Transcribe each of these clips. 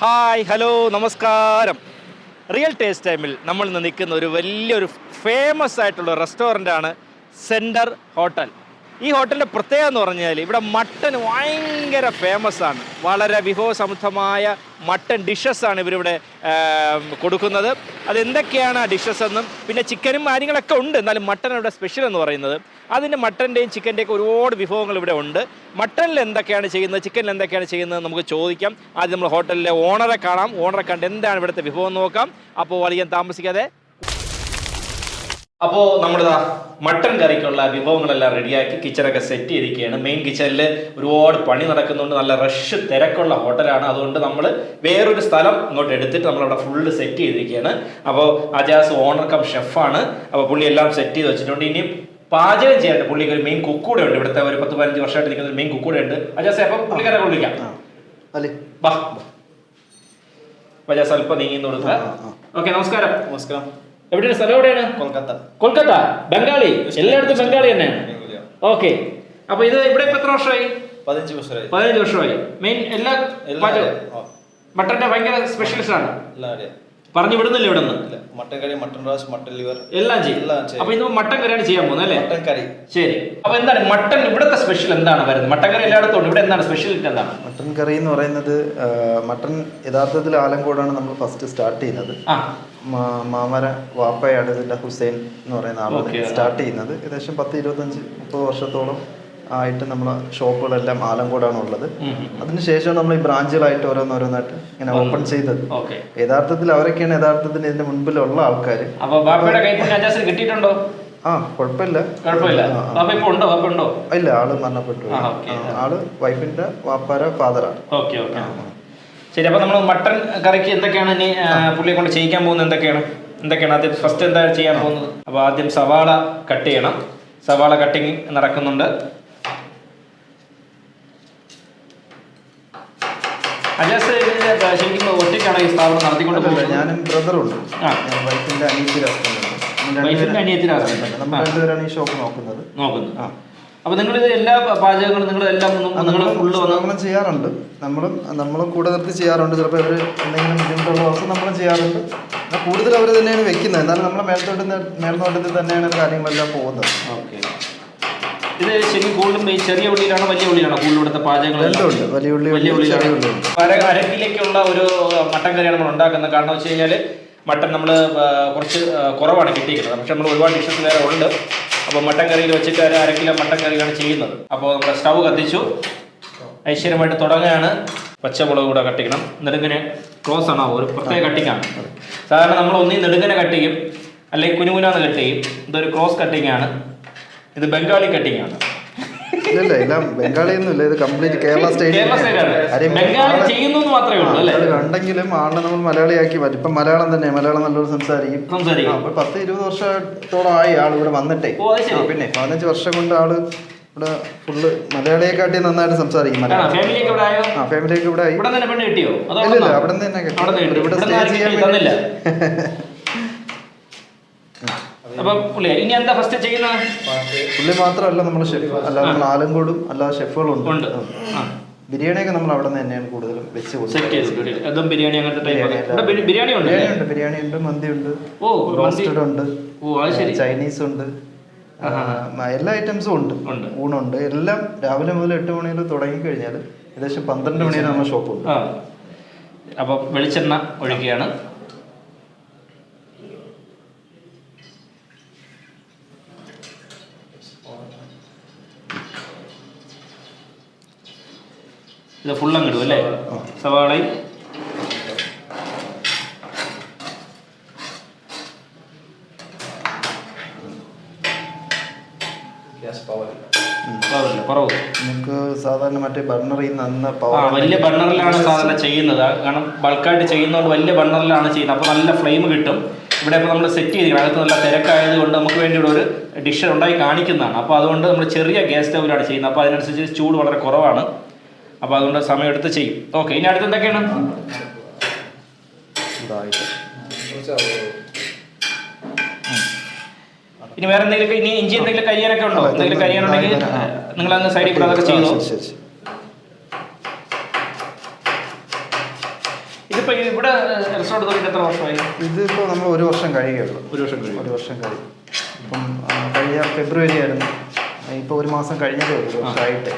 Hi hello നമസ്കാരം. Real taste ടൈമിൽ നമ്മൾ ഇന്ന് നിൽക്കുന്ന ഒരു വലിയൊരു ഫേമസ് ആയിട്ടുള്ള റെസ്റ്റോറൻ്റാണ് സെൻറ്റർ ഹോട്ടൽ. ഈ ഹോട്ടലിൻ്റെ പ്രത്യേകത എന്ന് പറഞ്ഞാൽ ഇവിടെ മട്ടൻ ഭയങ്കര ഫേമസ് ആണ്. വളരെ വിഭവസമൃദ്ധമായ മട്ടൻ ഡിഷസാണ് ഇവരിവിടെ കൊടുക്കുന്നത്. അതെന്തൊക്കെയാണ് ആ ഡിഷസ് എന്നും പിന്നെ ചിക്കനും കാര്യങ്ങളൊക്കെ ഉണ്ട്, എന്നാലും മട്ടൻ ഇവിടെ സ്പെഷ്യൽ എന്ന് പറയുന്നത് അതിൻ്റെ മട്ടൻ്റെയും ചിക്കൻ്റെയൊക്കെ ഒരുപാട് വിഭവങ്ങൾ ഇവിടെ ഉണ്ട്. മട്ടനിൽ എന്തൊക്കെയാണ് ചെയ്യുന്നത്, ചിക്കനിൽ എന്തൊക്കെയാണ് ചെയ്യുന്നത് നമുക്ക് ചോദിക്കാം. ആദ്യം നമ്മൾ ഹോട്ടലിലെ ഓണറെ കാണാം. ഓണറെ കണ്ട് എന്താണ് ഇവിടുത്തെ വിഭവം നോക്കാം. അപ്പോൾ വലിയ താമസിക്കാതെ അപ്പോൾ നമ്മളിതാ മട്ടൻ കറിക്കുള്ള വിഭവങ്ങളെല്ലാം റെഡിയാക്കി കിച്ചണൊക്കെ സെറ്റ് ചെയ്തിരിക്കുകയാണ്. മെയിൻ കിച്ചണിൽ ഒരുപാട് പണി നടക്കുന്നുണ്ട്. നല്ല റഷ് തിരക്കുള്ള ഹോട്ടലാണ്. അതുകൊണ്ട് നമ്മൾ വേറൊരു സ്ഥലം ഇങ്ങോട്ട് എടുത്തിട്ട് നമ്മളവിടെ ഫുള്ള് സെറ്റ് ചെയ്തിരിക്കുകയാണ്. അപ്പോൾ അജാസ് ഓണർ കം ഷെഫാണ്. അപ്പോൾ പുള്ളി എല്ലാം സെറ്റ് ചെയ്ത് വെച്ചിട്ടുണ്ട്. ഇനി പാചകം ചെയ്യാണ്ട് പുള്ളിക്ക് ഒരു മെയിൻ കുക്കൂടെ ഉണ്ട്. ഇവിടുത്തെ ഒരു 10-15 വർഷമായിട്ട് നിൽക്കുന്ന ഒരു മെയിൻ കുക്കൂടെ ഉണ്ട്. അജാസ് അപ്പം പുള്ളിക്കാരെ വിളിക്കാം. അജാസ് അല്പം നീങ്ങുന്നു കൊടുക്കുക. ഓക്കെ, നമസ്കാരം. നമസ്കാരം. എവിടെയാണ് സ്ഥലം? എവിടെയാണ്? കൊൽക്കത്ത. ബംഗാളി, എല്ലായിടത്തും ബംഗാളി തന്നെയാണ്. ഓക്കെ, അപ്പൊ ഇത് ഇവിടെ ഇപ്പൊ എത്ര വർഷമായി? 15 വർഷമായി. മെയിൻ എല്ലാ മട്ടന്റെ ഭയങ്കര സ്പെഷ്യലിസ്റ്റ് ആണ്. പറഞ്ഞു വിടുന്നില്ല ഇവിടെ നിന്ന്? മട്ടൻ കറി, മട്ടൻ റോസ്റ്റ്, മട്ടൻ ലിവർ എല്ലാം ചെയ്യും. അപ്പൊ ഇന്ന് മട്ടൻ കറിയാണ് ചെയ്യാൻ പോകുന്നത് അല്ലേ? മട്ടൻ കറി. ശരി. അപ്പൊ എന്താണ് മട്ടൻ ഇവിടുത്തെ സ്പെഷ്യൽ എന്താണ് വരുന്നത്? മട്ടൻ കറി എല്ലായിടത്തും ഉണ്ട്, ഇവിടെ എന്താണ് സ്പെഷ്യലിറ്റി? എന്താണ് മട്ടൻ കറി എന്ന് പറയുന്നത്? മട്ടൻ യഥാർത്ഥത്തിൽ ആലങ്കോടാണ് നമ്മൾ ഫസ്റ്റ് സ്റ്റാർട്ട് ചെയ്യുന്നത്. മാമര വാപ്പയാണ് ഇതിന്റെ ഹുസൈൻ എന്ന് പറയുന്ന ആളാണ് സ്റ്റാർട്ട് ചെയ്യുന്നത്. ഏകദേശം 10-25-30 വർഷത്തോളം ആയിട്ട് നമ്മളെ ഷോപ്പുകളെല്ലാം ആലങ്കോടാണ് ഉള്ളത്. അതിനുശേഷം നമ്മൾ ഈ ബ്രാഞ്ചുകളായിട്ട് ഓരോന്നോരോന്നായിട്ട് ഇങ്ങനെ ഓപ്പൺ ചെയ്തത്. യഥാർത്ഥത്തിൽ അവരൊക്കെയാണ് യഥാർത്ഥത്തിൽ ഇതിന്റെ മുൻപിലുള്ള ആൾക്കാർ. കിട്ടിയിട്ടുണ്ടോ? കുഴപ്പമില്ല. ഇല്ല, ആള് മരണപ്പെട്ടു. ആള് വൈഫിന്റെ വാപ്പാര ഫാദറാണ്. ശരി. അപ്പൊ നമ്മൾ മട്ടൻ കറിക്ക് എന്തൊക്കെയാണ് ഇനി പുള്ളിയെ കൊണ്ട് ചെയ്യിക്കാൻ പോകുന്നത്? എന്തൊക്കെയാണ് ആദ്യം ഫസ്റ്റ് എന്താ ചെയ്യാൻ പോകുന്നത്? അപ്പൊ ആദ്യം സവാള കട്ട് ചെയ്യണം. സവാള കട്ടിങ് നടക്കുന്നുണ്ട്. അജാസ് ശരിക്കും ഒറ്റയ്ക്കാണ് ഈ സ്ഥാപനം നടത്തിക്കൊണ്ട് പോകുന്നത്? ഞാനും ബ്രദറുണ്ട്, വൈഫിന്റെ അനിയത്തിയുടെ ഹസ്ബൻഡ്. നമ്മൾ രണ്ടുപേരാണ് ഈ ഷോപ്പ് നോക്കുന്നത്. അപ്പൊ നിങ്ങൾ എല്ലാ പാചകങ്ങളും നമ്മളും ചെയ്യാറുണ്ട്. നമ്മളും കൂടെ നിർത്തി ചെയ്യാറുണ്ട്. ചിലപ്പോൾ ഇവർ എന്തെങ്കിലും ബുദ്ധിമുട്ടുള്ള ദിവസം നമ്മളും ചെയ്യാറുണ്ട്. കൂടുതൽ അവർ തന്നെയാണ് വെക്കുന്നത്. എന്നാലും നമ്മളെ മേൽനോട്ടത്തിൽ തന്നെയാണ് കാര്യങ്ങളെല്ലാം പോകുന്നത്. ഇത് ശരിക്കും കൂടുതലും ഈ ചെറിയ ഉള്ളിയിലാണോ വലിയ ഉള്ളിയിലാണോ കൂടുതൽ ഇവിടുത്തെ പാചകങ്ങൾ? വലിയ ഉള്ളിലാണ്. അരക്കിലേക്കുള്ള ഒരു മട്ടൻ കറിയാണ് നമ്മൾ ഉണ്ടാക്കുന്നത്. കാരണം വെച്ച് കഴിഞ്ഞാൽ മട്ടൻ നമ്മൾ കുറച്ച് കുറവാണ് കിട്ടിയിരിക്കുന്നത്. പക്ഷെ നമ്മൾ ഒരുപാട് ഡിഷസ് വേറെ ഉണ്ട്. അപ്പോൾ മട്ടൻ കറിയിൽ വെച്ചിട്ട് 1/2 കിലോ മട്ടൻ കറിയാണ് ചെയ്യുന്നത്. അപ്പോൾ നമ്മൾ സ്റ്റൗ കത്തിച്ചു ഐശ്വര്യമായിട്ട് തുടങ്ങുകയാണ്. പച്ചമുളക് കൂടെ കട്ടിക്കണം. നെടുങ്ങനെ ക്ലോസ് ആണോ? ഒരു പ്രത്യേക കട്ടിങ്ങാണ്. സാധാരണ നമ്മൾ ഒന്നീ നെടുങ്ങനെ കട്ട് ചെയ്യും, അല്ലെങ്കിൽ കുനുകുനാന്ന് കട്ട് ചെയ്യും. ഇതൊരു ക്രോസ് കട്ടിങ് ആണ്. ഇത് ബംഗാളി കട്ടിങ് ആണ്. ബംഗാളിയൊന്നുമില്ല, ഇത് കംപ്ലീറ്റ് കേരള സ്റ്റൈലാണ്. കണ്ടെങ്കിലും ആളെ നമ്മൾ മലയാളിയാക്കി മാറ്റി. ഇപ്പം മലയാളം തന്നെ, മലയാളം നല്ലോണം സംസാരിക്കും. 10-20 വർഷത്തോളമായി ആൾ ഇവിടെ വന്നിട്ടേ. പിന്നെ 15 വർഷം കൊണ്ട് ആള് ഇവിടെ ഫുള്ള് മലയാളിയെക്കാട്ടി നന്നായിട്ട് സംസാരിക്കും. ഫാമിലിയൊക്കെ ഇവിടെ ആയി. ഇല്ല, അവിടെ നിന്ന് തന്നെ ഇവിടെ സ്റ്റേ ചെയ്യാൻ വേണ്ടി. പുള്ളി മാത്രമല്ല നമ്മുടെ ഷെഫ്, അല്ലാതെ നമ്മൾ ആലങ്കോടും അല്ലാതെ ഷെഫുകളും ഉണ്ട്. ബിരിയാണിയൊക്കെ നമ്മൾ അവിടെ നിന്ന് തന്നെയാണ് കൂടുതലും വെച്ച് കൊടുക്കുന്നത്. ബിരിയാണി ഉണ്ട്, മന്തി ഉണ്ട്, റോസ്റ്റഡ് ഉണ്ട്, ചൈനീസ് ഉണ്ട്, എല്ലാ ഐറ്റംസും ഉണ്ട്. ഊണുണ്ട്. എല്ലാം രാവിലെ മുതൽ 8 മണി മുതൽ തുടങ്ങി കഴിഞ്ഞാൽ ഏകദേശം 12 മണി വരെ നമ്മുടെ ഷോപ്പുണ്ട്. അപ്പോൾ വെളിച്ചെണ്ണ ഒഴിക്കുകയാണ്. ഇത് ഫുള്ളങ്ങിടും അല്ലേ? സവാളയും നമുക്ക് സാധാരണ മറ്റേ ബർണറിൽ നിന്ന് വലിയ ബർണറിലാണ് സാധാരണ ചെയ്യുന്നത്. കാരണം ബൾക്കായിട്ട് ചെയ്യുന്നതുകൊണ്ട് വലിയ ബർണറിലാണ് ചെയ്യുന്നത്. അപ്പോൾ നല്ല ഫ്ലെയിം കിട്ടും. ഇവിടെ ഇപ്പോൾ നമ്മൾ സെറ്റ് ചെയ്തിരിക്കണം. അകത്ത് നല്ല തിരക്കായത് കൊണ്ട് നമുക്ക് വേണ്ടി ഇവിടെ ഒരു ഡിഷ് ഉണ്ടാക്കി കാണിക്കുന്നതാണ്. അപ്പോൾ അതുകൊണ്ട് നമ്മൾ ചെറിയ ഗ്യാസ് സ്റ്റൗവിലാണ് ചെയ്യുന്നത്. അപ്പോൾ അതിനനുസരിച്ച് ചൂട് വളരെ കുറവാണ്. അപ്പോൾ അതുകൊണ്ട് സമയം എടുത്ത് ചെയ്യും. ഓക്കെ, ഇനി അടുത്ത് എന്തൊക്കെയാണ്? ഇനി വേറെ എന്തെങ്കിലും ഇനി ഇഞ്ചി എന്തെങ്കിലും കരിയാനൊക്കെ ഉണ്ടോ? എന്തെങ്കിലും കരിയാനുണ്ടെങ്കിൽ നിങ്ങൾ അങ്ങ് സൈഡിൽ കൂടെ അതൊക്കെ ചെയ്തോ. ഇതിപ്പോ ഇവിടെ റിസോർട്ട് തുടങ്ങിയിട്ട് എത്ര വർഷമായി? ഇതിപ്പോൾ നമ്മൾ 1 വർഷം കഴിയുള്ളൂ. 1 വർഷം കഴിയും. 1 വർഷം കഴിയും. ഇപ്പം കഴിഞ്ഞ ഫെബ്രുവരി ആയിരുന്നു. ഇപ്പോൾ 1 മാസം കഴിഞ്ഞതേ ഉള്ളൂ, 1 വർഷമായിട്ട്.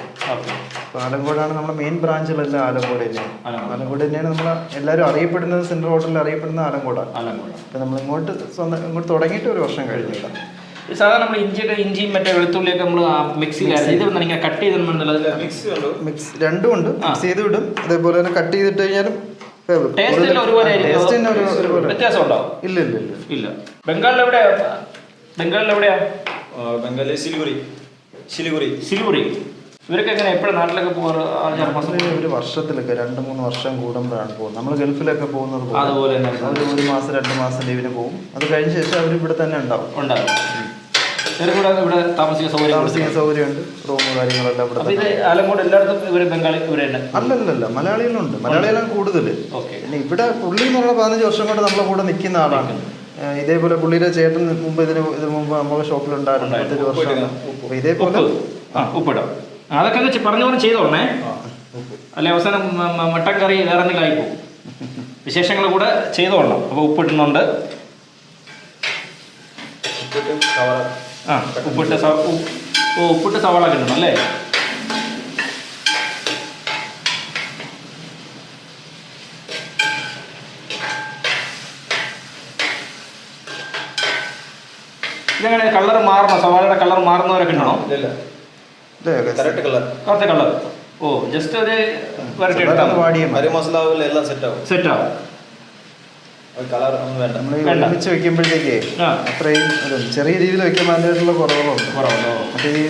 അപ്പോൾ ആലങ്കോടാണ് നമ്മുടെ മെയിൻ ബ്രാഞ്ചുകളെല്ലാം. ആലങ്കോട് തന്നെയാണ്. ആലങ്കോട് തന്നെയാണ് നമ്മൾ എല്ലാവരും അറിയപ്പെടുന്നത്. സെൻട്രൽ ഹോട്ടലിൽ അറിയപ്പെടുന്ന ആലങ്കോടാണ്. അപ്പോൾ നമ്മൾ ഇങ്ങോട്ട് തുടങ്ങിയിട്ട് 1 വർഷം കഴിഞ്ഞില്ല. സാധാരണ നമ്മൾ ഇഞ്ചിയും മറ്റേ വെളുത്തുള്ളിയൊക്കെ നമ്മൾ മിക്സിയിലായിരുന്നു. ഇത് കട്ട് ചെയ്തിട്ടുള്ളത് മിക്സ് രണ്ടും ഉണ്ട്. മിക്സ് ചെയ്ത് വിടും. അതേപോലെ തന്നെ കട്ട് ചെയ്തിട്ട് കഴിഞ്ഞാലും വ്യത്യാസം ഉണ്ടാവും? ഇല്ല ഇല്ല ഇല്ല ഇല്ല. ബംഗാളിൽ എവിടെയാ? ബംഗാളിൽ സിലിഗുരി. ഇവരൊക്കെ എങ്ങനെ എപ്പോഴും നാട്ടിലൊക്കെ പോകാറ്? 1 വർഷത്തിലൊക്കെ 2-3 വർഷം കൂടുമ്പോഴാണ് പോകുന്നത്. നമ്മൾ ഗൾഫിലൊക്കെ പോകുന്നത് അതുപോലെ തന്നെ അവർ 1 മാസം 2 മാസം ലീവിന് പോകും. അത് കഴിഞ്ഞ ശേഷം അവർ ഇവിടെ തന്നെ ഉണ്ടാവും. ഇവിടെ താമസിക്കാൻ സൗകര്യമുണ്ട്. റൂം കാര്യങ്ങളെല്ലാം ഇവിടെ. ആലങ്കോട് എല്ലായിടത്തും ഇവര് ബംഗാളി അല്ലല്ല, മലയാളികളുണ്ട്. മലയാളികളാണ് കൂടുതൽ. പിന്നെ ഇവിടെ പുള്ളി എന്ന് പറഞ്ഞാൽ 15 വർഷം കൊണ്ട് നമ്മളെ കൂടെ നിൽക്കുന്ന ആളാണ്. ഇതേപോലെ പുള്ളിയുടെ ചേട്ടൻ ഇതിന് മുമ്പ് നമ്മുടെ ഷോപ്പിലുണ്ടായിരുന്നു 15 വർഷം. ഇതേപോലെ ഉപ്പിടാം. അതൊക്കെ പറഞ്ഞ പോലെ ചെയ്തോളണേ, അല്ലെ അവസാനം മട്ടൻ കറി വേറെ എന്തെങ്കിലും ആയിപ്പോവും. വിശേഷങ്ങൾ കൂടെ ചെയ്തോളണം. അപ്പോൾ ഉപ്പിടുന്നുണ്ട്. ഉപ്പിട്ട് സവാള കിട്ടണം അല്ലേ? ഇതെങ്ങനെ കളർ മാറണോ? സവാളയുടെ കളർ മാറുന്നവരൊക്കെ ഉണ്ടോ? Correct colour. ഓ, ജസ്റ്റ് ഒരു സെറ്റ് ആവും. കളർ ഒന്നും വേണ്ട. നമ്മൾ ഒരുമിച്ച് വെക്കുമ്പോഴത്തേക്ക് അത്രയും ചെറിയ രീതിയിൽ വെക്കുമ്പോൾ അതിൻ്റെതായിട്ടുള്ള കുറവുകളുണ്ട്. അപ്പോൾ ഈ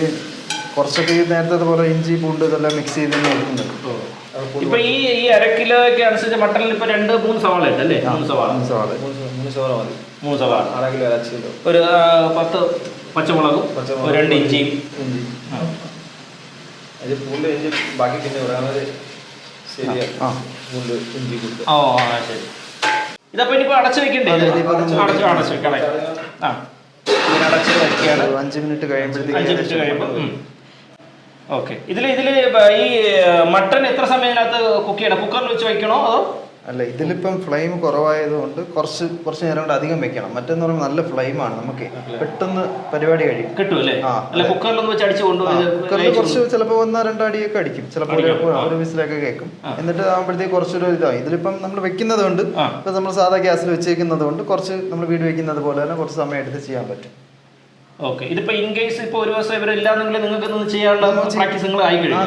കുറച്ചൊക്കെ ഈ നേരത്തെ പോലെ ഇഞ്ചി പൂണ്ട് ഇതെല്ലാം മിക്സ് ചെയ്ത് വെക്കുന്നത്. ഇപ്പൊ ഈ 1/2 കിലോയ്ക്ക് അനുസരിച്ച് മട്ടണിൽ ഇപ്പൊ 2-3 സവാള ഉണ്ട് അല്ലേ? 3 സവാള മതി. 3 സവാള, 1/2 കിലോ ഇറച്ചിയിലോ ഒരു 10 പച്ചമുളകും 2 ഇഞ്ചിയും. പൂണ്ട് ഇഞ്ചി ബാക്കി പിന്നെ ശരിയാ. പൂണ്ട് ഇഞ്ചി കൊടുത്തു. ശരി. ഇതപ്പോ ഇനിയിപ്പോ അടച്ചു വെക്കണ്ടേ? അടച്ചു വെക്കണേ. അടച്ച് വെക്കുകയാണ്. 5 മിനിറ്റ് കഴിയുമ്പോൾ. ഓക്കെ. ഇതില് ഈ മട്ടൺ എത്ര സമയം ഇതിനകത്ത് കുക്ക് ചെയ്യണം? കുക്കറിൽ വെച്ച് വെക്കണോ അതോ? അല്ല, ഇതിലിപ്പം ഫ്ലെയിം കുറവായതുകൊണ്ട് കുറച്ച് നേരം കൊണ്ട് അധികം വെക്കണം. മറ്റെന്ന് പറയുമ്പോൾ നല്ല ഫ്ലെയിമാണ്, നമുക്ക് പെട്ടെന്ന് പരിപാടി കഴിയും. കിട്ടും അല്ലേ? അല്ല, കുക്കറിലൊന്ന് വെച്ച് അടിച്ചു കൊണ്ടുപോയി കുക്കറിൽ കുറച്ച് ചിലപ്പോൾ 1-2 അടിയൊക്കെ അടിക്കും, ചിലപ്പോൾ ഒരു വിസിലൊക്കെ കേൾക്കും. എന്നിട്ട് ആകുമ്പോഴത്തേക്ക് കുറച്ചൊരു ഇതാവും. ഇതിലിപ്പം നമ്മൾ വെക്കുന്നത് കൊണ്ട്, ഇപ്പം നമ്മൾ സാധാ ഗ്യാസിൽ വെച്ചേക്കുന്നത് കൊണ്ട് കുറച്ച് നമ്മൾ വീട് വെക്കുന്നത് പോലെ തന്നെ കുറച്ച് സമയം എടുത്ത് ചെയ്യാൻ പറ്റും. ഓക്കെ. ഇതിപ്പോ ഇൻ കേസ് ഇപ്പൊ ഒരു ദിവസം ഇവരില്ലാന്നെങ്കിൽ നിങ്ങൾക്ക് ചെയ്യാനുള്ള പ്രാക്ടീസ് നിങ്ങൾ ആയി കഴിഞ്ഞു,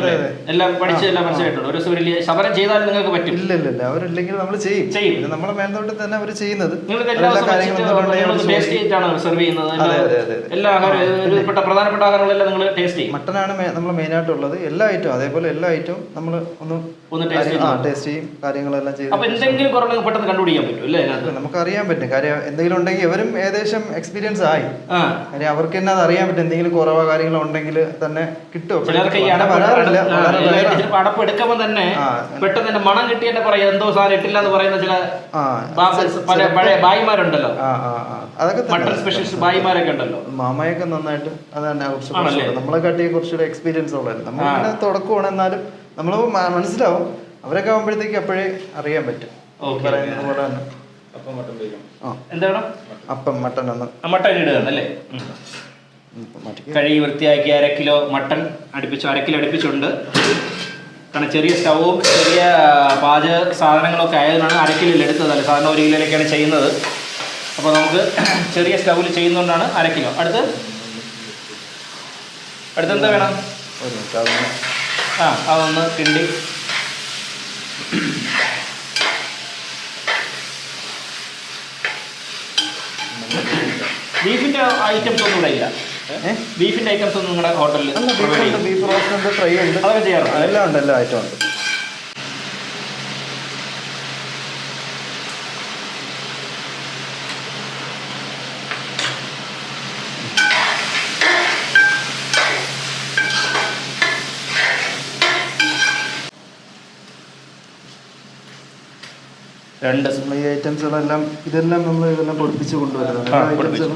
എല്ലാം പഠിച്ച് എല്ലാം മനസ്സിലായിട്ടുണ്ട്. ഒരു ദിവസം ഇവരില്ല സമരം ചെയ്താൽ നിങ്ങൾക്ക് പറ്റും? ഇല്ല, അവരില്ലെങ്കിൽ നമ്മൾ ചെയ്യും. നമ്മളെ മേൽനോട്ട് തന്നെ അവർ ചെയ്യുന്നത്. ടേസ്റ്റ് ചെയ്തിട്ടാണ് സെർവ് ചെയ്യുന്നത്. എല്ലാ ആഹാരം പ്രധാനപ്പെട്ട ആഹാരങ്ങളെല്ലാം നിങ്ങൾ ടേസ്റ്റ് ചെയ്യും. മട്ടനാണ് നമ്മൾ മെയിൻ ആയിട്ടുള്ളത്. എല്ലാ ഐറ്റവും അതേപോലെ എല്ലാ ഐറ്റവും നമ്മൾ ഒന്ന് ടേസ്റ്റ് ചെയ്യും, കാര്യങ്ങളെല്ലാം ചെയ്യും. അപ്പൊ എന്തെങ്കിലും കുറവ് പെട്ടെന്ന് കണ്ടുപിടിക്കാൻ പറ്റും അല്ലേ? നമുക്ക് അറിയാൻ പറ്റും. കാര്യം എന്തെങ്കിലും ഉണ്ടെങ്കിൽ ഇവരും ഏകദേശം എക്സ്പീരിയൻസ് ആയി. കാര്യം അവർക്ക് തന്നെ അത് അറിയാൻ പറ്റും. എന്തെങ്കിലും കുറവോ കാര്യങ്ങളോ ഉണ്ടെങ്കിൽ തന്നെ കിട്ടും. അടപ്പ് എടുക്കുമ്പോൾ തന്നെ പെട്ടെന്ന് തന്നെ മണം കിട്ടി തന്നെ പറയാം എന്തോ സാധനം ഇട്ടില്ല എന്ന് പറയുന്ന ചില പഴയ ഭായിമാരുണ്ടല്ലോ, അതൊക്കെ മട്ടൺ സ്പെഷ്യലിസ്റ്റ് ഭായിമാരൊക്കെ ഉണ്ടല്ലോ. മാമയൊക്കെ നന്നായിട്ട് അതാണ് നമ്മളെ കാട്ടി കുറച്ചുകൂടെ എക്സ്പീരിയൻസ് ഉള്ളത്. നമ്മളിങ്ങനെ തുടക്കമാണ്, എന്നാലും നമ്മൾ മനസ്സിലാവും. അവരൊക്കെ ആകുമ്പോഴത്തേക്ക് അപ്പോഴേ അറിയാൻ പറ്റും. പറയുന്നത് പോലെ തന്നെ എന്താണ് അപ്പം മട്ടൺ മട്ടൺ ഇടുകയാണല്ലേ? കഴുകി വൃത്തിയാക്കി 1/2 കിലോ മട്ടൺ 1/2 കിലോ അടുപ്പിച്ചുണ്ട്. കാരണം ചെറിയ സ്റ്റൗവും ചെറിയ പാചക സാധനങ്ങളൊക്കെ ആയതുകൊണ്ടാണ് 1/2 കിലോയിൽ എടുത്തതല്ല. സാധാരണ 1 കിലോയിലൊക്കെയാണ് ചെയ്യുന്നത്. അപ്പോൾ നമുക്ക് ചെറിയ സ്റ്റൗവിൽ ചെയ്യുന്നതുകൊണ്ടാണ് 1/2 കിലോ. അടുത്തെന്താ വേണം? അതൊന്ന് കിണ്ടി. ബീഫിന്റെ ഐറ്റംസ് ഒന്നും ഇവിടെ ഇല്ല. ബീഫിന്റെ ഐറ്റംസ് ഒന്നും നിങ്ങളുടെ ഹോട്ടലിൽ? ബീഫ് റോസ്റ്റ് ഉണ്ട്, ഫ്രൈ ഉണ്ട്, അതൊക്കെ ചെയ്യാറുണ്ട്. എല്ലാം ഉണ്ട്, എല്ലാ ഐറ്റം ഉണ്ട്. ഈ ഐറ്റംസുകളെല്ലാം ഇതെല്ലാം നമ്മൾ ഇതെല്ലാം പൊടിപ്പിച്ച് കൊണ്ടുവരുന്നത്.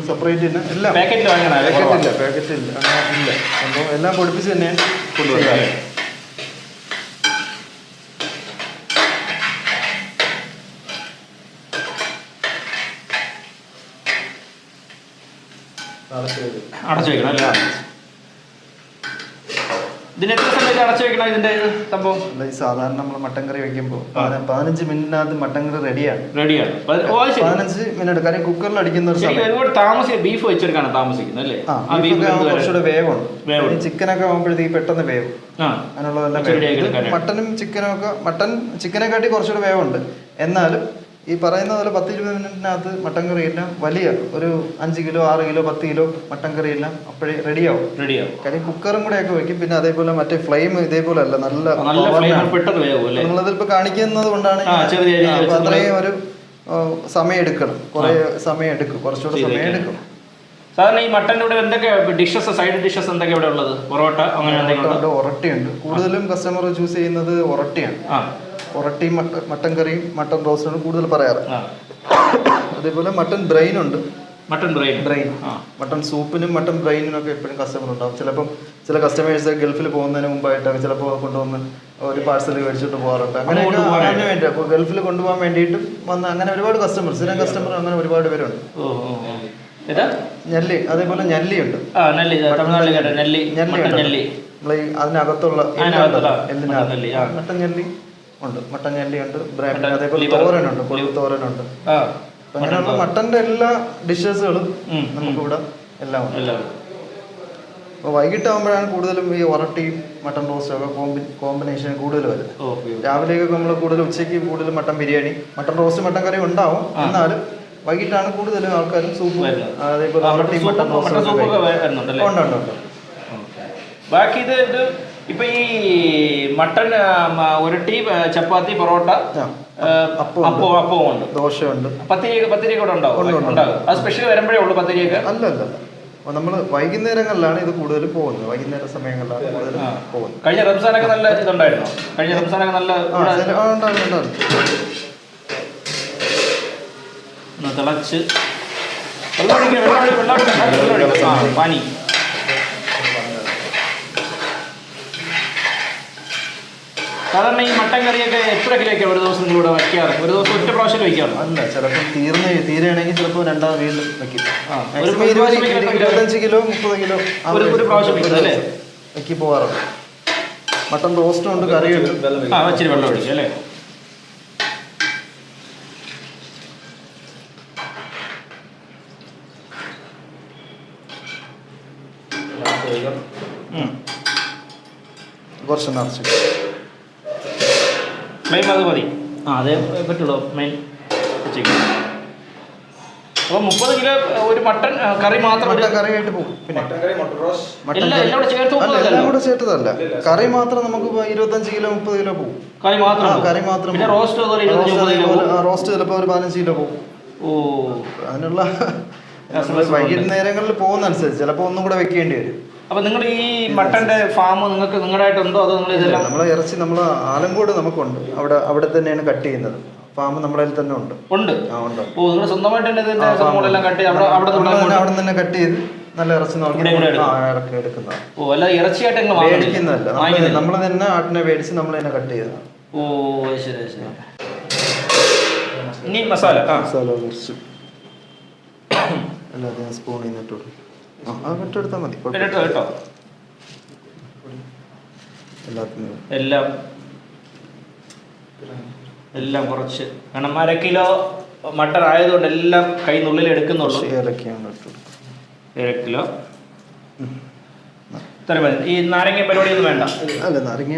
സെപ്പറേറ്റ് തന്നെ എല്ലാം പാക്കറ്റില്ല, ഇല്ല, സംഭവം എല്ലാം പൊടിപ്പിച്ച് തന്നെയാണ് കൊണ്ടുവരുന്നത്. അടച്ചു വെക്കണം അല്ലേ? ഇതിന് എത്ര സമയത്ത് അടച്ചു വെക്കണം ഇതിന്റെ സംഭവം? ഈ സാധാരണ നമ്മൾ മട്ടൻ കറി വെക്കുമ്പോൾ 15 മിനിറ്റിനകത്ത് മട്ടൻ കറി റെഡിയാണ്. 15 മിനിറ്റ്. കാര്യം കുക്കറിൽ അടിക്കുന്ന ഒരു സമയം ഒരുപാട് താമസിക്കും. ബീഫ് വെച്ചെടുക്കാണ് താമസിക്കുന്നത് അല്ലേ? കുറച്ചുകൂടെ വേവുണ്ട്. ചിക്കനൊക്കെ ആകുമ്പോഴത്തേക്ക് പെട്ടെന്ന് വേവും. അങ്ങനെയുള്ളതെല്ലാം മട്ടനും ചിക്കനും ഒക്കെ. മട്ടൻ ചിക്കനെക്കാട്ടി കുറച്ചുകൂടെ വേവുണ്ട്. എന്നാലും ഈ പറയുന്ന പോലെ 10-20 മിനിറ്റിനകത്ത് മട്ടൻ കറി എല്ലാം വലിയ ഒരു 5 കിലോ 6 കിലോ 10 കിലോ മട്ടൻ കറി എല്ലാം അപ്പോഴേ റെഡിയാവും. കാര്യം കുക്കറും കൂടെ ഒക്കെ വെക്കും. പിന്നെ അതേപോലെ മറ്റേ ഫ്ലെയിം ഇതേപോലെ അല്ല, നല്ല നിങ്ങളതിപ്പോ കാണിക്കുന്നത് കൊണ്ടാണ് അത്രയും ഒരു സമയം എടുക്കണം. കുറെ സമയം എടുക്കും, കുറച്ചുകൂടെ സമയം എടുക്കും. സാധാരണ ഈ മട്ടൻ്റെ കൂടെ എന്തൊക്കെ ഡിഷസ്, സൈഡ് ഡിഷസ് എന്തൊക്കെ ഇവിടെ ഉള്ളത്? പൊറോട്ട അങ്ങനെ എന്തെങ്കിലും? ഒറട്ടിയുണ്ട്. കൂടുതലും കസ്റ്റമർ ചൂസ് ചെയ്യുന്നത് ഒറട്ടിയാണ്. ഒറട്ടി മട്ടൻ കറിയും മട്ടൻ റോസ്റ്റാണ് കൂടുതൽ പറയാറ്. അതേപോലെ മട്ടൻ ബ്രെയിൻ ഉണ്ട്. ബ്രെയിൻ മട്ടൻ സൂപ്പിനും മട്ടൻ ബ്രെയിനിനും ഒക്കെ എപ്പോഴും കസ്റ്റമർ ഉണ്ടാവും. ചിലപ്പം ചില കസ്റ്റമേഴ്സ് ഗൾഫിൽ പോകുന്നതിന് മുമ്പായിട്ടൊക്കെ ചിലപ്പോൾ കൊണ്ടുവന്ന് ഒരു പാഴ്സൽ മേടിച്ചിട്ട് പോകാറുണ്ട്. അങ്ങനെയൊക്കെ അതിന് വേണ്ടി അപ്പോൾ ഗൾഫിൽ കൊണ്ടുപോകാൻ വേണ്ടിയിട്ടും വന്ന് അങ്ങനെ ഒരുപാട് കസ്റ്റമർ, സ്ഥിരം കസ്റ്റമർ അങ്ങനെ ഒരുപാട് പേരുണ്ട്. ഞല്ലി, അതേപോലെ ഞല്ലിയുണ്ട്. നമ്മൾ അതിനകത്തുള്ള മട്ടൻ ഞല്ലി ഉണ്ട്. മട്ടൻ ഞല്ലി ഉണ്ട്. അതേപോലെ തോരനുണ്ട്, കൊള്ളു തോരനുണ്ട്. അങ്ങനെയുള്ള മട്ടന്റെ എല്ലാ ഡിഷസുകളും നമുക്കിവിടെ എല്ലാം ഉണ്ട്. അപ്പോൾ വൈകിട്ടാകുമ്പോഴാണ് കൂടുതലും ഈ ഒറട്ടിയും മട്ടൻ റോസ്റ്റും ഒക്കെ കോമ്പിനേഷൻ കൂടുതൽ വരുന്നത്. രാവിലെയൊക്കെ നമ്മൾ കൂടുതൽ ഉച്ചയ്ക്ക് കൂടുതൽ mutton biryani, mutton roast, mutton curry ഉണ്ടാവും. എന്നാലും വൈകിട്ടാണ് കൂടുതലും ആൾക്കാരും സൂപ്പ്, അതേപോലെ ഒറട്ടി മട്ടൻ റോസ്റ്റ് ഉണ്ട്. ബാക്കി ഇത് ഇപ്പൊ ഈ മട്ടൻ ഉരുട്ടി, ചപ്പാത്തി, പൊറോട്ട, അപ്പവും ഉണ്ട്, ദോശയുണ്ട്, പത്തിരിയൊക്കെ കൂടെ ഉണ്ടാവും. അത് സ്പെഷ്യൽ വരുമ്പോഴേ ഉള്ളൂ പത്തിരിയൊക്കെ? അല്ല, നമ്മൾ വൈകുന്നേരങ്ങളിലാണ് ഇത് കൂടുതൽ പോകുന്നത്. വൈകുന്നേര സമയങ്ങളിലാണ് കൂടുതൽ പോകുന്നത്. കഴിഞ്ഞ റംസാനൊക്കെ നല്ല ഇതുണ്ടായിരുന്നു. തിളച്ച് വെള്ളം പാനി. സാധാരണ ഈ മട്ടൻ കറിയൊക്കെ എപ്പോഴൊക്കെ ഒരു ദിവസം നിങ്ങളിവിടെ വയ്ക്കാറ്? ഒരു ദിവസം ഒറ്റ പ്രാവശ്യം വയ്ക്കാറ്? അല്ല, ചിലപ്പോൾ തീരുകയാണെങ്കിൽ ചിലപ്പോൾ രണ്ടാമത് വീണ്ടും വയ്ക്കും. 25 കിലോ 30 കിലോ ഒരു പ്രാവശ്യം വയ്ക്കും അല്ലേ? വയ്ക്കി പോകാറുണ്ട്. മട്ടൻ റോസ്റ്റും ഉണ്ട്, കറിയുണ്ട്. ഇച്ചിരി വെള്ളം ഒഴിക്കും അല്ലേ? കുറച്ച് നിറച്ച് ഫ്ലെയിം അത് മതി. അതേ പറ്റുള്ളൂ മെയിൻ ചിക്കൻ. അപ്പോൾ 30 കിലോ ഒരു മട്ടൻ കറി മാത്രം കറിയായിട്ട് പോകും. പിന്നെ എല്ലാം കൂടെ ചേർത്തതല്ല, കറി മാത്രം നമുക്ക് 25 കിലോ 30 കിലോ പോകും. കറി മാത്രം. റോസ്റ്റ് ചിലപ്പോൾ ഒരു 15 കിലോ പോകും. അതിനുള്ള വൈകുന്നേരങ്ങളിൽ പോകുന്ന അനുസരിച്ച് ചിലപ്പോൾ ഒന്നും കൂടെ വെക്കേണ്ടി വരും. അപ്പൊ നിങ്ങൾ ഈ മട്ടന്റെ ഫാം നിങ്ങൾക്ക് നിങ്ങളുടേതായിട്ടുണ്ടോ? അതോ നമ്മളെ ഇറച്ചി നമ്മൾ ആലങ്കോട് നമുക്കുണ്ട്. അവിടെ തന്നെയാണ് കട്ട് ചെയ്യുന്നത്. ഫാം നമ്മുടെ തന്നെ ഉണ്ട്. നിങ്ങൾ സ്വന്തമായിട്ട് അവിടെ തന്നെ കട്ട് ചെയ്ത് നല്ല ഇറച്ചി എടുക്കുന്നതാണ്. നമ്മൾ തന്നെ ആട്ടിനെ മേടിച്ച് നമ്മൾ തന്നെ കട്ട് ചെയ്തതാണ്. മസാല കുറച്ച് എല്ലാത്തിനും സ്പൂണിൽ നിന്നിട്ടു എടുത്താൽ മതി. എല്ലാം കുറച്ച്, കാരണം 1/2 കിലോ മട്ടൺ ആയതുകൊണ്ട് എല്ലാം കൈനുള്ളിൽ എടുക്കുന്നുള്ളൂ. 1/2 കിലോ ഇത്ര മതി. ഈ നാരങ്ങ പരിപാടിയൊന്നും വേണ്ട. അല്ല, നാരങ്ങ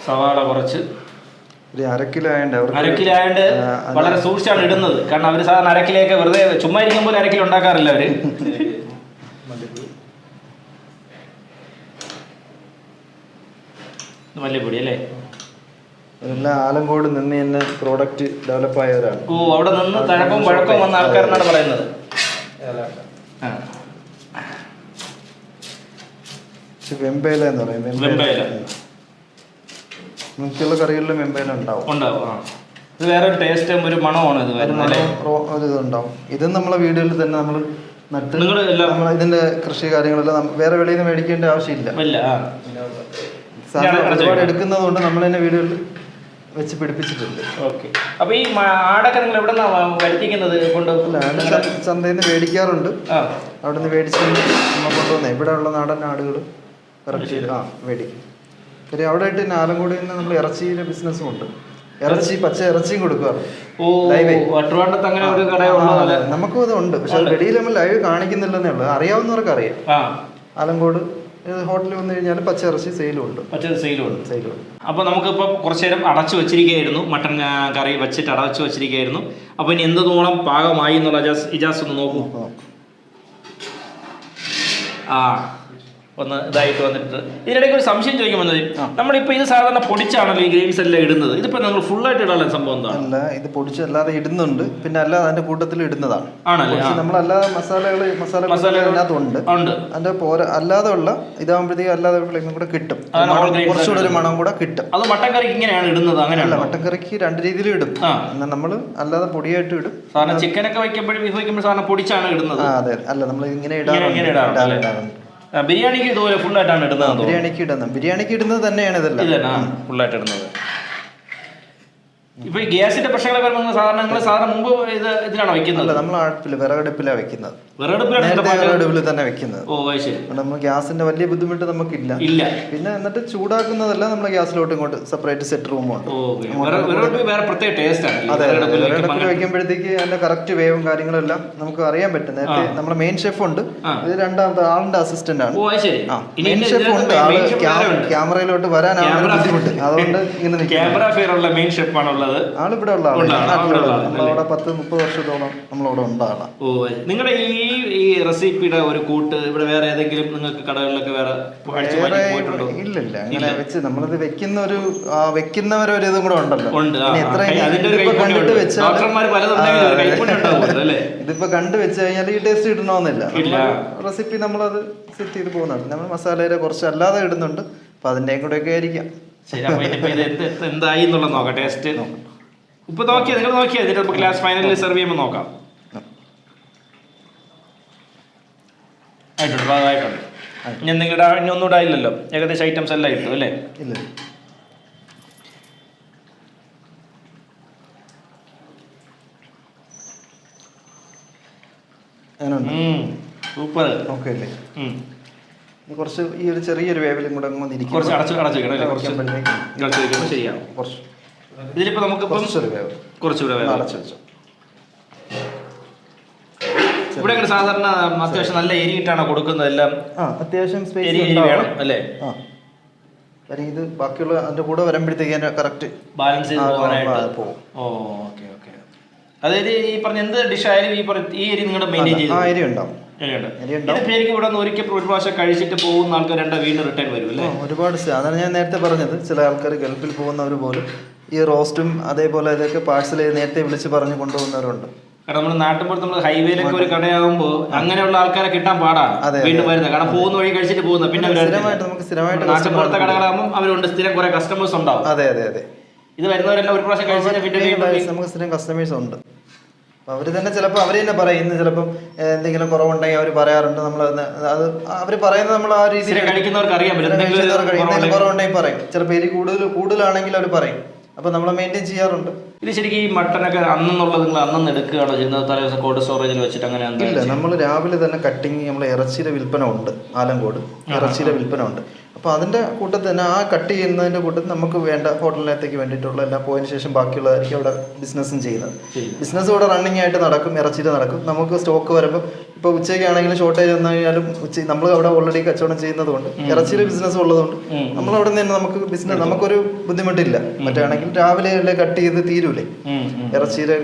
സവാള കുറച്ച്. ഒരു 1/2 കിലോ ആയതുകൊണ്ട് വളരെ സൂക്ഷിച്ചാണ് ഇടുന്നത്. കാരണം അവർ സാധാരണ 1/2 കിലോയൊക്കെ വെറുതെ ചുമ്മാ ഇരിക്കുമ്പോൾ 1/2 കിലോ ഉണ്ടാക്കാറില്ല അവര്. മല്ലിപ്പൊടി അല്ലേ? എല്ലാം ആലങ്കോട് നിന്ന് തന്നെ പ്രോഡക്റ്റ് ഡെവലപ്പ് ആയവരാണ്. അവിടെ നിന്ന് തഴക്കവും വഴക്കവും വന്ന ആൾക്കാരെന്നാണ് പറയുന്നത്. വെമ്പേല എന്ന് പറയും. മിക്കുള്ള കറികളിലും വെമ്പേല ഉണ്ടാവും. ഇത് വേറെ ഒരു ടേസ്റ്റും ഒരു മണമാണ് ഇതുണ്ടാവും. ഇത് നമ്മളെ വീടുകളിൽ തന്നെ നമ്മൾ നട്ട് നമ്മൾ ഇതിന്റെ കൃഷി കാര്യങ്ങളെല്ലാം വേറെ വെളിയിൽ നിന്ന് മേടിക്കേണ്ട ആവശ്യമില്ല. ഒരുപാട് എടുക്കുന്നത് കൊണ്ട് നമ്മൾ തന്നെ വീടുകളിൽ വെച്ച് പിടിപ്പിച്ചിട്ടുണ്ട്. ഓക്കെ. അപ്പോൾ ഈ ആടൊക്കെ നിങ്ങൾ എവിടെ നിന്നാണ് വരുത്തിക്കുന്നത്? ചന്തയിൽ നിന്ന് മേടിക്കാറുണ്ട്. അവിടെ നിന്ന് മേടിച്ച് നമ്മൾ കൊണ്ടുവന്നേ ഇവിടെ ഉള്ള നാടൻ ആടുകൾ കറക്റ്റ് മേടിക്കും. പിന്നെ അവിടെ ആയിട്ട് ആലങ്കോടിൽ നിന്ന് നമ്മൾ ഇറച്ചിയുടെ ബിസിനസ്സും ഉണ്ട്. ഇറച്ചി പച്ച ഇറച്ചിയും കൊടുക്കാറ്. നമുക്കും അതുണ്ട്, പക്ഷെ വെളിയിൽ നമ്മൾ ലൈവ് കാണിക്കുന്നില്ലെന്നേ ഉള്ളൂ. അറിയാവുന്നവർക്ക് അറിയാം. ആലങ്കോട് ഹോട്ടലിൽ വന്നു കഴിഞ്ഞാൽ പച്ച ഇറച്ചി സെയിലും ഉണ്ട്. അപ്പോൾ നമുക്കിപ്പോൾ കുറച്ചു നേരം അടച്ചു വെച്ചിരിക്കുകയായിരുന്നു, മട്ടൻ കറി വെച്ചിട്ട് അടച്ചു വെച്ചിരിക്കുകയായിരുന്നു. അപ്പോൾ ഇനി എന്തുതോളം പാകമായി എന്നുള്ള ഇജാസ് ഒന്ന് നോക്കൂ. ഒന്ന് ഇതായിട്ട് വന്നിട്ട് ഇതിനിടയ്ക്ക് ഒരു സംശയം ചോദിക്കാൻ വന്നത്, നമ്മളിപ്പോൾ ഇത് സാധാരണ പൊടിച്ചാണല്ലോ ഈ ഗ്രേവീസ് എല്ലാം ഇടുന്നത്, ഇതിപ്പോൾ നിങ്ങൾ ഫുള്ളായിട്ട് ഇടാനുള്ള സംഭവം എന്താണ്? അല്ല, ഇത് പൊടിച്ചല്ലാതെ ഇടുന്നുണ്ട്, പിന്നെ അല്ലാതെ അതിന്റെ കൂട്ടത്തിൽ ഇടുന്നതാണ്. നമ്മളല്ലാതെ മസാല അതിനകത്തുണ്ട്. അതിന്റെ അല്ലാതെ ഉള്ള ഇതാകുമ്പോഴത്തേക്കും അല്ലാതെ കൂടെ കിട്ടും, കുറച്ചുകൂടെ ഒരു മണം കൂടെ കിട്ടും. അത് മട്ടൻ കറിക്ക് ഇങ്ങനെയാണ് ഇടുന്നത്? അങ്ങനെയല്ല, മട്ടൻ കറിക്ക് രണ്ട് രീതിയിലും ഇടും. എന്നാൽ നമ്മൾ അല്ലാതെ പൊടിയായിട്ട് ഇടും. സാധാരണ ചിക്കനൊക്കെ വയ്ക്കുമ്പോഴും ബീഫ് വയ്ക്കുമ്പോൾ സാധാരണ പൊടിച്ചാണ് ഇടുന്നത്. അതെ, അല്ല നമ്മൾ ഇങ്ങനെ ഇടാറുണ്ട്. ബിരിയാണിക്ക് ഇതുപോലെ ഫുള്ളായിട്ടാണ് ഇടുന്നത്? ബിരിയാണിക്ക് ഇടുന്നത് തന്നെയാണ് ഇതെല്ലാം ഫുള്ളായിട്ട് ഇടുന്നത്. ഇപ്പൊ ഈ ഗ്യാസിന്റെ പ്രശ്നങ്ങളൊക്കെ വരുമ്പോൾ സാധാരണ മുമ്പ് ഇതിലാണ് വെക്കുന്നത്? നമ്മൾ അടുപ്പിൽ വിറകടുപ്പിലാണ് വെക്കുന്നത്. വിറകടുപ്പിൽ തന്നെ വെക്കുന്നത്. നമ്മൾ ഗ്യാസിന്റെ വലിയ ബുദ്ധിമുട്ട് നമുക്കില്ല. പിന്നെ എന്നിട്ട് ചൂടാക്കുന്നതെല്ലാം നമ്മൾ ഗ്യാസിലോട്ട് ഇങ്ങോട്ട് സെപ്പറേറ്റ് സെറ്റ് റൂമുണ്ട്. അതെ, വിറകടുപ്പിൽ വെക്കുമ്പോഴത്തേക്ക് അതിന്റെ കറക്റ്റ് വേവും കാര്യങ്ങളെല്ലാം നമുക്ക് അറിയാൻ പറ്റും. നേരത്തെ നമ്മുടെ മെയിൻ ഷെഫ് ഉണ്ട്, ഇത് രണ്ടാമത്തെ ആളിന്റെ അസിസ്റ്റന്റ് ആണ്. മെയിൻ ഷെഫ് ഉണ്ട്, ക്യാമറയിലോട്ട് വരാനാണ് ബുദ്ധിമുട്ട്. അതുകൊണ്ട് ഇങ്ങനെ ക്യാമറ ഫെയറുള്ള മെയിൻ ഷെഫ് ആണുള്ളത്. ആളിവിടെ ഉള്ള നമ്മളവിടെ 10-30 വർഷത്തോളം നമ്മളവിടെ ഉണ്ടാകണം. നിങ്ങളുടെ ഈ റെസിപ്പിയുടെ ഒരു കൂട്ട് ഇവിടെ വേറെ ഏതെങ്കിലും നിങ്ങൾക്ക് കടകളിലൊക്കെ വേറെ ഇല്ലില്ല, അങ്ങനെ വെച്ച് നമ്മളിത് വെക്കുന്നവരൊരു ഇതും കൂടെ ഉണ്ടല്ലോ. കണ്ടിട്ട് വെച്ചാൽ ഇതിപ്പോ കണ്ടു വെച്ച് കഴിഞ്ഞാൽ ഈ ടേസ്റ്റ് കിട്ടണമെന്നില്ല. റെസിപ്പി നമ്മളത് സെറ്റ് ചെയ്ത് പോകുന്നുണ്ട്. നമ്മൾ മസാലയുടെ കുറച്ച് അല്ലാതെ ഇടുന്നുണ്ട്, അപ്പൊ അതിന്റെയും കൂടെ ഒക്കെ ആയിരിക്കാം. എന്തായി എന്നുള്ളത് നോക്കാം. ടേസ്റ്റ് ഇപ്പൊ നോക്കിയാ നിങ്ങൾ നോക്കിയാൽ ഇതിന്റെ ക്ലാസ് ഫൈനലിൽ സെർവ് ചെയ്യുമ്പോൾ നോക്കാം. ആയിട്ടുണ്ട്. ഞാൻ നിങ്ങളുടെ ഇനി ഒന്നും ഇടായില്ലല്ലോ, ഏകദേശം ഐറ്റംസ് എല്ലാം ഇട്ടു അല്ലേ? ഇല്ല, സൂപ്പർ. ഓക്കെ അല്ലേ? കുറച്ച് ഈ ഒരു ചെറിയൊരു വേവിലും കൂടെ ശരിയാവും. ഇതിലിപ്പോ നമുക്ക് കുറച്ചുകൂടെ അടച്ചു വെച്ചു. ഇവിടെ സാധാരണ അത്യാവശ്യം നല്ല എരിയിട്ടാണ് കൊടുക്കുന്നത് എല്ലാം. അത്യാവശ്യം വേണം അല്ലേ? ഇത് ബാക്കിയുള്ള അതിന്റെ കൂടെ വരുമ്പോഴത്തേക്ക് കറക്റ്റ് ബാലൻസ് ചെയ്ത് പോകും. അതായത് ഈ പറഞ്ഞ എന്ത് ഡിഷ് ആയാലും ഈ എരി നിങ്ങളുടെ മെയിൻറ്റെയിൻ ചെയ്ത് ആ എരി ഉണ്ടാവും. ഇവിടെ ഒരിക്കൽ ഒരു പ്രാവശ്യം കഴിച്ചിട്ട് പോകുന്ന ആൾക്കാർ വീണ്ടും റിട്ടേൺ വരും അല്ലേ? ഒരുപാട്. അതാണ് ഞാൻ നേരത്തെ പറഞ്ഞത്, ചില ആൾക്കാർ ഗൾഫിൽ പോകുന്നവർ പോലും ഈ റോസ്റ്റും അതേപോലെ ഇതൊക്കെ പാഴ്സൽ നേരത്തെ വിളിച്ച് പറഞ്ഞ് കൊണ്ടുപോകുന്നവരുണ്ട്. കാരണം നമ്മൾ നാട്ടിൻപുറത്ത് നമ്മൾ ഹൈവേയിലൊക്കെ ഒരു കടയാകുമ്പോൾ അങ്ങനെയുള്ള ആൾക്കാരെ കിട്ടാൻ പാടാണ് വീണ്ടും വരുന്നത്. കാരണം പോകുന്ന വഴി കഴിച്ചിട്ട് പോകുന്നത്. പിന്നെ നാട്ടിൻപുറത്തെ കടകളാകുമ്പോൾ അവരുണ്ട്, സ്ഥിരം കുറെ കസ്റ്റമേഴ്സ് ഉണ്ടാവും. അതെ അതെ അതെ. ഇത് വരുന്നവരെല്ലാം ഒരു പ്രാവശ്യം കഴിച്ചിട്ട് നമുക്ക് സ്ഥിരം കസ്റ്റമേഴ്സ് ഉണ്ട്. അവർ തന്നെ ചിലപ്പോൾ അവർ തന്നെ പറയും, ഇന്ന് ചിലപ്പം എന്തെങ്കിലും കുറവുണ്ടെങ്കിൽ അവർ പറയാറുണ്ട്. നമ്മൾ അത് അവർ പറയുന്നത് നമ്മൾ ആ രീതിയിൽ കഴിക്കുന്നവർക്ക് അറിയാൻ പറ്റും. കുറവുണ്ടെങ്കിൽ പറയും. ചിലപ്പോൾ എരി കൂടുതലാണെങ്കിൽ അവർ പറയും. അപ്പോൾ നമ്മൾ മെയിൻറ്റെയിൻ ചെയ്യാറുണ്ട്. ഇത് ശരിക്കും ഈ മട്ടനൊക്കെ അന്നുള്ളത് നിങ്ങൾ അന്നു എടുക്കുകയാണോ ചെയ്യുന്നത്? തലേദിവസം കോൾഡ് സ്റ്റോറേജിൽ വെച്ചിട്ട് അങ്ങനെ? ഇല്ല, നമ്മൾ രാവിലെ തന്നെ കട്ടിങ്, നമ്മൾ ഇറച്ചിയുടെ വിൽപ്പന ഉണ്ട്. ആലങ്കോട് ഇറച്ചിയുടെ വിൽപ്പന ഉണ്ട്. അപ്പോൾ അതിൻ്റെ കൂട്ടത്തിൽ തന്നെ ആ കട്ട് ചെയ്യുന്നതിൻ്റെ കൂട്ടത്തിൽ നമുക്ക് വേണ്ട ഹോട്ടലിനകത്തേക്ക് വേണ്ടിയിട്ടുള്ള എല്ലാം പോയതിനു ശേഷം ബാക്കിയുള്ളതായിരിക്കും അവിടെ ബിസിനസ്സും ചെയ്യുന്നത്. ബിസിനസ് ഇവിടെ റണ്ണിങ് ആയിട്ട് നടക്കും, ഇറച്ചിയുടെ നടക്കും. നമുക്ക് സ്റ്റോക്ക് വരുമ്പോൾ ഇപ്പോൾ ഉച്ചയ്ക്കാണെങ്കിലും ഷോർട്ടേജ് വന്നു കഴിഞ്ഞാലും നമ്മൾ അവിടെ ഓൾറെഡി കച്ചവടം ചെയ്യുന്നത് കൊണ്ട്, ഇറച്ചിയുടെ ബിസിനസ് ഉള്ളതുകൊണ്ട് നമ്മൾ അവിടെ നിന്ന് നമുക്ക് ബിസിനസ് നമുക്കൊരു ബുദ്ധിമുട്ടില്ല. മറ്റാണെങ്കിൽ രാവിലെ അല്ലേ കട്ട് ചെയ്ത് തീരൂലേ. ഇറച്ചിയുടെ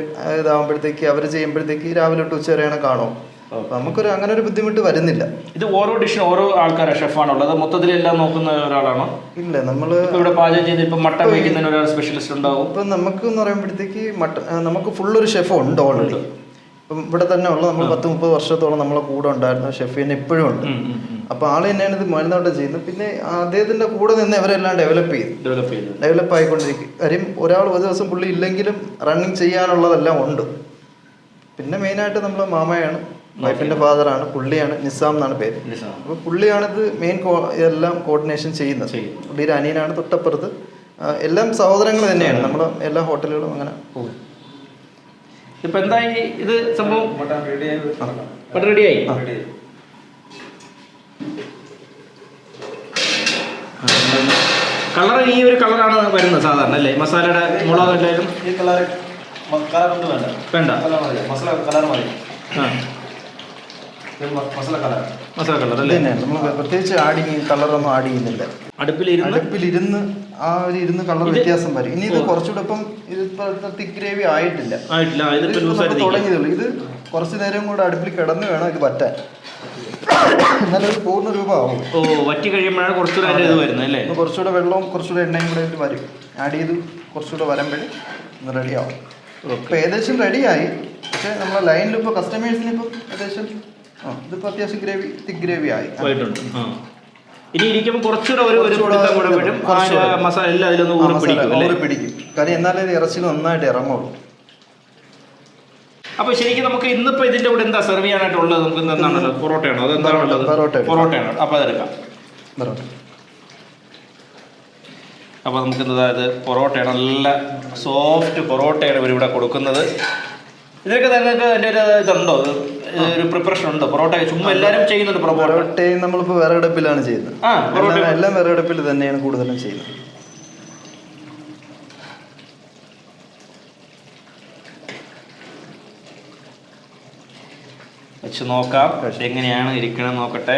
ഇതാകുമ്പോഴത്തേക്ക് അവർ ചെയ്യുമ്പോഴത്തേക്ക് രാവിലെ തൊട്ട് ഉച്ച വരെയാണ് കാണും. നമുക്കൊരു അങ്ങനെ ഒരു ബുദ്ധിമുട്ട് വരുന്നില്ല. ഇത് ഓരോ ഡിഷും ഓരോ ആൾക്കാരെ ഷെഫാണുള്ളത്, മൊത്തത്തിലെല്ലാം നോക്കുന്ന ഒരാളാണോ? ഇല്ല, നമ്മൾ ഇവിടെ പാചകം ചെയ്ത് ഇപ്പം മട്ടൻ വയ്ക്കുന്നതിന് ഒരാൾ സ്പെഷ്യലിസ്റ്റ് ഉണ്ടാവും. ഇപ്പം നമുക്ക് എന്ന് പറയുമ്പോഴത്തേക്ക് നമുക്ക് ഫുള്ളൊരു ഷെഫ് ഉണ്ട് ഓൾറെഡി. ഇപ്പം ഇവിടെ തന്നെ ഉള്ള നമ്മൾ 10-30 വർഷത്തോളം നമ്മളെ കൂടെ ഉണ്ടായിരുന്ന ഷെഫ് തന്നെ ഇപ്പോഴും ഉണ്ട്. അപ്പോൾ ആൾ തന്നെയാണ് ഇത് മരുന്നോട്ട് ചെയ്യുന്നത്. പിന്നെ അദ്ദേഹത്തിന്റെ കൂടെ നിന്ന് ഇവരെല്ലാം ഡെവലപ്പ് ആയിക്കൊണ്ടിരിക്കും. കാര്യം ഒരാൾ ഒരു ദിവസം പുള്ളി ഇല്ലെങ്കിലും റണ്ണിങ് ചെയ്യാനുള്ളതെല്ലാം ഉണ്ട്. പിന്നെ മെയിനായിട്ട് നമ്മൾ മാമയാണ്, വൈഫിന്റെ ഫാദറാണ്, പുള്ളിയാണ്, നിസാം എന്നാണ് പേര്. അപ്പോൾ പുള്ളിയാണിത് മെയിൻ എല്ലാം കോർഡിനേഷൻ ചെയ്യുന്നത്. പുള്ളിയുടെ അനിയനാണ് തൊട്ടപ്പുറത്ത് എല്ലാം സഹോദരങ്ങൾ തന്നെയാണ്. നമ്മൾ എല്ലാ ഹോട്ടലുകളും അങ്ങനെ പോകും. ഇപ്പൊ എന്തായി ഇത് സംഭവം? മട്ടൺ റെഡിയായി. മട്ടൺ റെഡിയായി. കളർ ഈ ഒരു കളറാണ് വരുന്നത് സാധാരണ അല്ലേ? മസാലയുടെ മുളക് എല്ലാവരും ഈ കളർ ഒന്നും വേണ്ട. വേണ്ട, കളർ മതി. മസാല കളർ മതി. മസാല കളർ അല്ലേ? നമ്മൾ പ്രത്യേകിച്ച് കളറൊന്നും ആഡ് ചെയ്യുന്നില്ല. അടുപ്പിലിരുന്ന് ആ ഒരു കളർ വ്യത്യാസം വരും. ഇനി ഇത് കുറച്ചുകൂടെ ഇപ്പം ഇതിപ്പോ തിക്ക് ഗ്രേവി ആയിട്ടില്ല, തുടങ്ങിയതുള്ളൂ. ഇത് കുറച്ച് നേരം കൂടെ അടുപ്പിൽ കിടന്ന് വേണം ഇത് പറ്റാൻ, എന്നാലൊരു പൂർണ്ണ രൂപമാവും. വറ്റി കഴിയുമ്പോഴാണ് കുറച്ചുകൂടെ ഇത് വരുന്നത് അല്ലേ? കുറച്ചുകൂടെ വെള്ളവും കുറച്ചുകൂടെ എണ്ണയും കൂടെ വരും. ആഡ് ചെയ്ത് കുറച്ചുകൂടെ വരുമ്പോഴേ റെഡിയാവും. ഇപ്പം ഏകദേശം റെഡിയായി. പക്ഷേ നമ്മളെ ലൈനിൽ ഇപ്പോൾ കസ്റ്റമേഴ്സിന് ഇപ്പം ഏകദേശം ഇതിപ്പോൾ അത്യാവശ്യം തിക്ക് ഗ്രേവി ആയി. ഇനി ഇരിക്കുമ്പോൾ കുറച്ചുകൂടെ മസാല എല്ലാം അതിലൊന്ന് പിടിക്കും. കാര്യം എന്നാലേ ഇറച്ചി നന്നായിട്ട് ഇറങ്ങുള്ളൂ. അപ്പൊ ശരിക്കും നമുക്ക് ഇന്നിപ്പോ ഇതിന്റെ കൂടെ എന്താ സെർവ് ചെയ്യാനായിട്ടുള്ളത്? നമുക്ക് എന്താണല്ലോ, പൊറോട്ടയാണോ അതെന്താണുള്ളത്? പൊറോട്ടയാണ്. അപ്പൊ അതെടുക്കാം. അപ്പൊ നമുക്ക് അതായത് പൊറോട്ടയാണ്, നല്ല സോഫ്റ്റ് പൊറോട്ടയാണ് ഇവരിവിടെ കൊടുക്കുന്നത്. ഇതൊക്കെ നിങ്ങൾക്ക് അതിന്റെ ഒരു ഇതുണ്ടോ, ഒരു പ്രിപ്പറേഷൻ ഉണ്ടോ? പൊറോട്ട ചുമ്മാ എല്ലാവരും ചെയ്യുന്നുണ്ട്. പൊറോട്ടയും നമ്മളിപ്പോ വിറകടുപ്പിലാണ് ചെയ്യുന്നത്. എല്ലാം വിറകടുപ്പിൽ തന്നെയാണ് കൂടുതലും ചെയ്യുന്നത്. വെച്ച് നോക്കാം എങ്ങനെയാണ് ഇരിക്കണം നോക്കട്ടെ.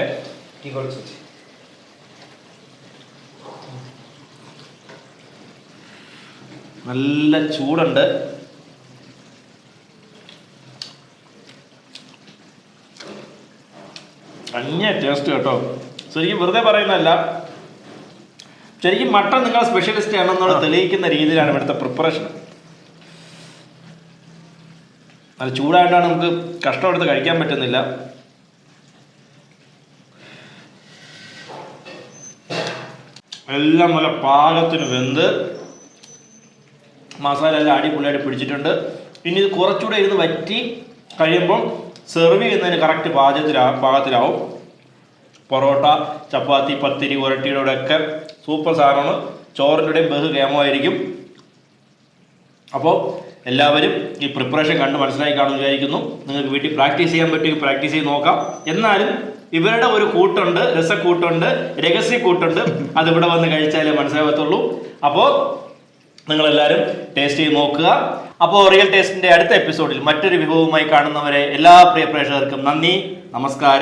നല്ല ചൂടുണ്ട്. അന്യ ടേസ്റ്റ് കേട്ടോ. ശരിക്കും വെറുതെ പറയുന്നതല്ല, ശരിക്കും മട്ടൺ നിങ്ങൾ സ്പെഷ്യലിസ്റ്റ് ആണെന്നുള്ള തെളിയിക്കുന്ന രീതിയിലാണ് ഇവിടുത്തെ പ്രിപ്പറേഷൻ. നല്ല ചൂടായിട്ടാണ് നമുക്ക് കഷ്ടമെടുത്ത് കഴിക്കാൻ പറ്റുന്നില്ല. എല്ലാം നല്ല പാകത്തിന് വെന്ത് മസാല എല്ലാം അടിപൊളിയായിട്ട് പിടിച്ചിട്ടുണ്ട്. പിന്നെ ഇത് കുറച്ചുകൂടെ ഇരുന്ന് വറ്റി കഴിയുമ്പോൾ സെർവ് ചെയ്യുന്നതിന് കറക്റ്റ് പാകത്തിലാവും. പൊറോട്ട, ചപ്പാത്തി, പത്തിരി, ഉരട്ടിയുടെ കൂടെ ഒക്കെ സൂപ്പർ സാധനമാണ്. ചോറിൻ്റെയും ബഹു കേമമായിരിക്കും. അപ്പോൾ എല്ലാവരും ഈ പ്രിപ്പറേഷൻ കണ്ട് മനസ്സിലാക്കി കാണുമെന്ന് വിചാരിക്കുന്നു. നിങ്ങൾക്ക് വീട്ടിൽ പ്രാക്ടീസ് ചെയ്യാൻ പറ്റുമെങ്കിൽ പ്രാക്ടീസ് ചെയ്ത് നോക്കാം. എന്നാലും ഇവരുടെ ഒരു കൂട്ടുണ്ട്, രസക്കൂട്ടുണ്ട്, രഹസ്യക്കൂട്ടുണ്ട്. അതിവിടെ വന്ന് കഴിച്ചാലേ മനസ്സിലാകത്തുള്ളൂ. അപ്പോൾ നിങ്ങളെല്ലാവരും ടേസ്റ്റ് ചെയ്ത് നോക്കുക. അപ്പോൾ റിയൽ ടേസ്റ്റിൻ്റെ അടുത്ത എപ്പിസോഡിൽ മറ്റൊരു വിഭവവുമായി കാണുന്നവരെ എല്ലാ പ്രിയ പ്രേക്ഷകർക്കും നന്ദി, നമസ്കാരം.